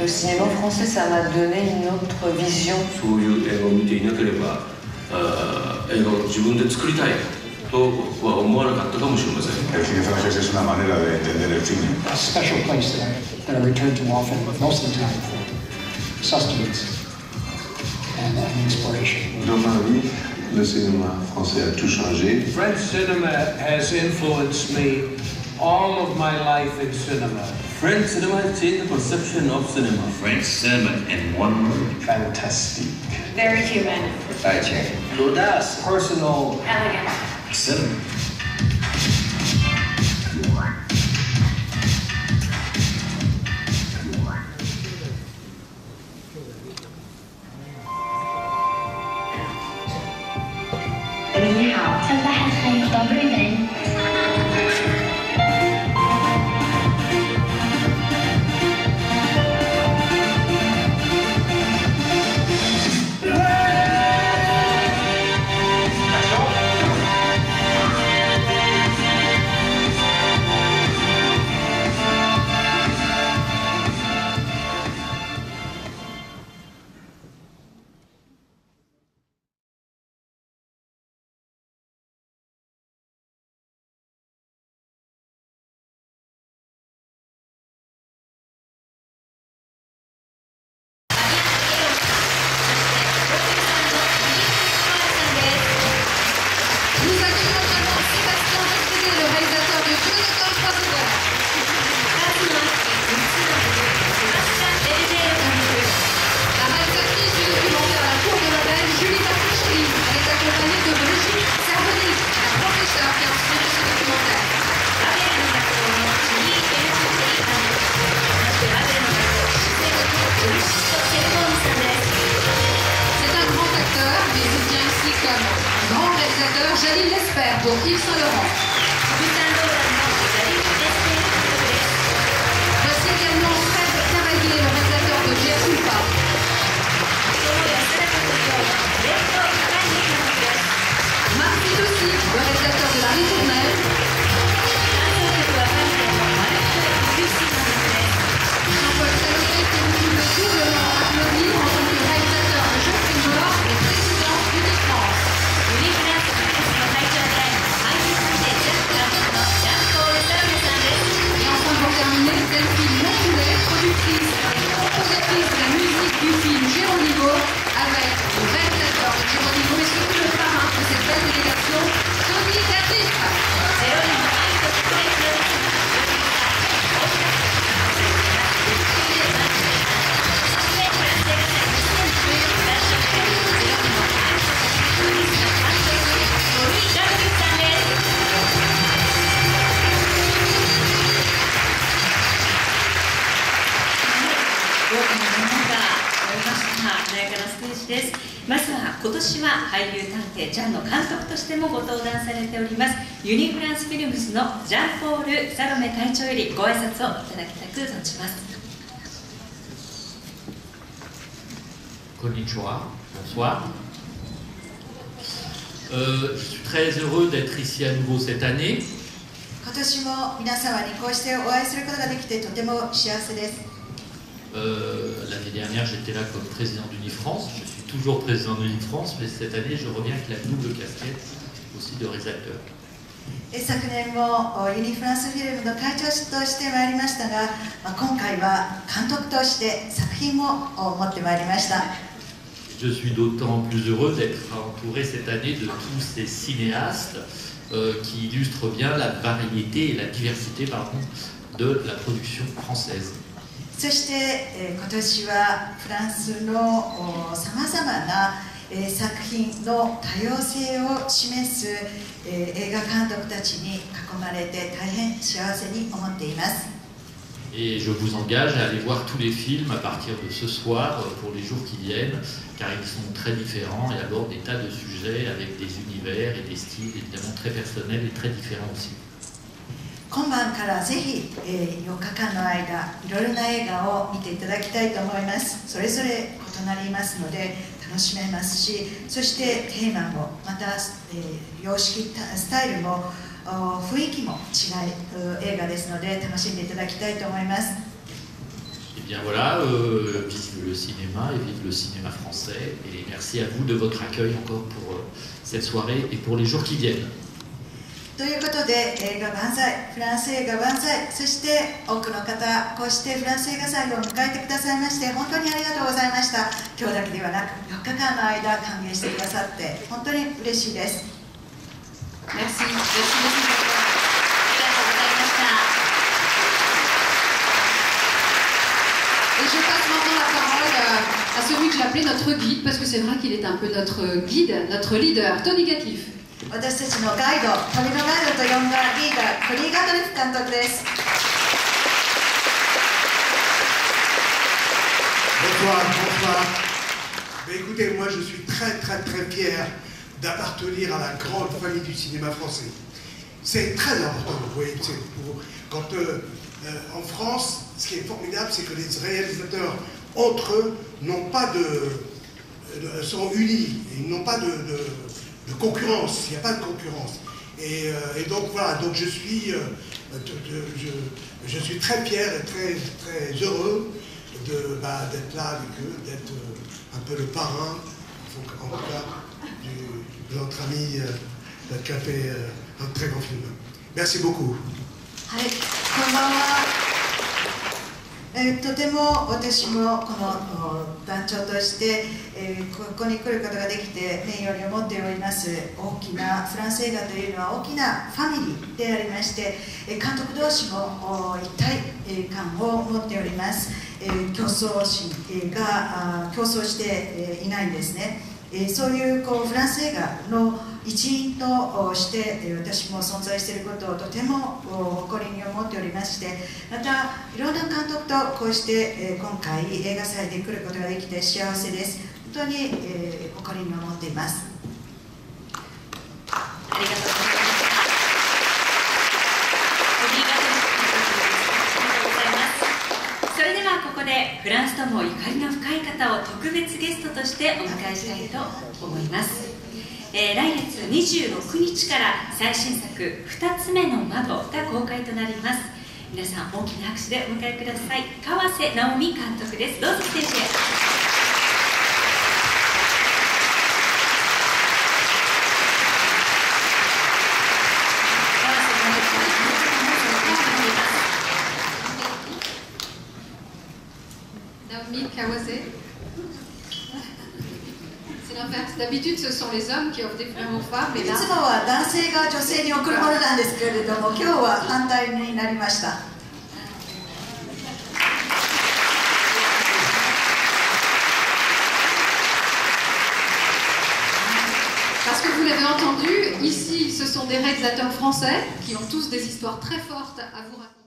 Le cinéma français, ça m'a donné une autre vision. そういう映画を見ていなければ、映画を自分で作りたいとは思わなかったかもしれません。El cine francés es una manera de entender el cine. A special place that I return to often, most of the time, for sustenance and inspiration. Dans ma vie, le cinéma français a tout changé. French cinema has influenced me all of my life in cinema. French cinema has changed the perception of cinema. French cinema in one word. Fantastique. Very human. Proprietary. L'audace, personal. Elegant. Cinema. صباح الخير. Добрый день. Jalil Lesper pour Yves Saint-Laurent. Voici également Fred Cavalier, le réalisateur de Jersupa. Marc Pitossi, le réalisateur de La Ritournelle. Jean-Paul Salopet qui vous doublement applaudi en tant que réalisateur de Jean Primeur et président d'Unifrance. Et enfin pour terminer, Delphine Montoulet, productrice et compositrice de la musique du film Géronimo, avec le réalisateur de Géronimo et surtout le parrain de cette belle délégation, Tony Gatif.まずは今年は俳優探偵ジャンの監督としてもご登壇されておりますユニフランスフィルムズのジャンポール・サロメ会長よりご挨拶をいただきたく存じます。Konnichiwa, bonsoir. Je suis très heureux d'être ici à nouveau cette année. 今年も皆様にこうしてお会いすることができてとても幸せです。L'année dernière, j'étais là comme président d'Unifrance. Je suis toujours président d'Unifrance, mais cette année, je reviens avec la double casquette aussi de réalisateur. 昨年もユニフランスフィルムの会長としてまいりましたが、今回は監督として作品も持ってまいりました。Je suis d'autant plus heureux d'être entouré cette année de tous ces cinéastes qui illustrent bien la variété et la diversité de la production française. そして今年はフランスのさまざまな作品の多様性を示す映画監督たちに囲まれて大変幸せに思っています。Et je vous engage à aller voir tous les films à partir de ce soir pour les jours qui viennent, car ils sont très différents et abordent des tas de sujets avec des univers et des styles évidemment très personnels et très différents aussi. 今晩からぜひ4日間の間いろいろな映画を見ていただきたいと思います。それぞれ異なりますので楽しめますし、そしてテーマもまた様式スタイルも雰囲気も違う映画ですので楽しんでいただきたいと思います。Eh Bien voilà, vive le cinéma et vive le cinéma français. Et merci à vous de votre accueil encore pour cette soirée et pour les jours qui viennent. ということで、映画万歳、フランス映画万歳、そして多くの方、こうしてフランス映画祭を迎えてくださいまして、本当にありがとうございました。今日だけではなく、4日間の間、歓迎してくださって、本当に嬉しいです。Merci, merci beaucoup. ありがとうございました。Et je passe maintenant la parole à celui que j'appelais notre guide, parce que c'est vrai qu'il est un peu notre guide, notre leader, Tony Gatliff. 私たちのガイド、旅のガイドと呼んだリーダー、トニー・ガトリフ監督です。Bonsoir, bonsoir. Mais écoutez, moi je suis très fier d'appartenir à la grande famille du cinéma français. C'est très important, vous voyez, quand en France, ce qui est formidable, c'est que les réalisateurs entre eux sont unis, ils n'ont pas de concurrence, il n'y a pas de concurrence. Et donc voilà, donc je suis très fier et très heureux d'être là avec eux, d'être un peu le parrain, en tout cas, de notre ami qui a fait un très grand film. Merci beaucoup. はい、こんばんは。とても私もこの団長として、ここに来ることができて名誉に思っております。大きなフランス映画というのは大きなファミリーでありまして、監督同士も一体感を持っております。競争心が競争していないんですね。そういうフランス映画の一員として私も存在していることをとても誇りに思っておりまして、またいろんな監督とこうして今回映画祭で来ることができて幸せです。本当に誇りに思っています。ありがとうございます。それではここでフランスともゆかりの深い方を特別ゲストとしてお迎えしたいと思います。来月26日から最新作「2つ目の窓」が公開となります。皆さん大きな拍手でお迎えください。川瀬直美監督です。どうぞステージへ。C'est l'inverse. D'habitude, ce sont les hommes qui offrent des fleurs aux femmes. いつもは男性が女性に贈るものなんですけれども、今日は反対になりました。Parce que vous l'avez entendu, ici, ce sont des réalisateurs français qui ont tous des histoires très fortes à vous raconter.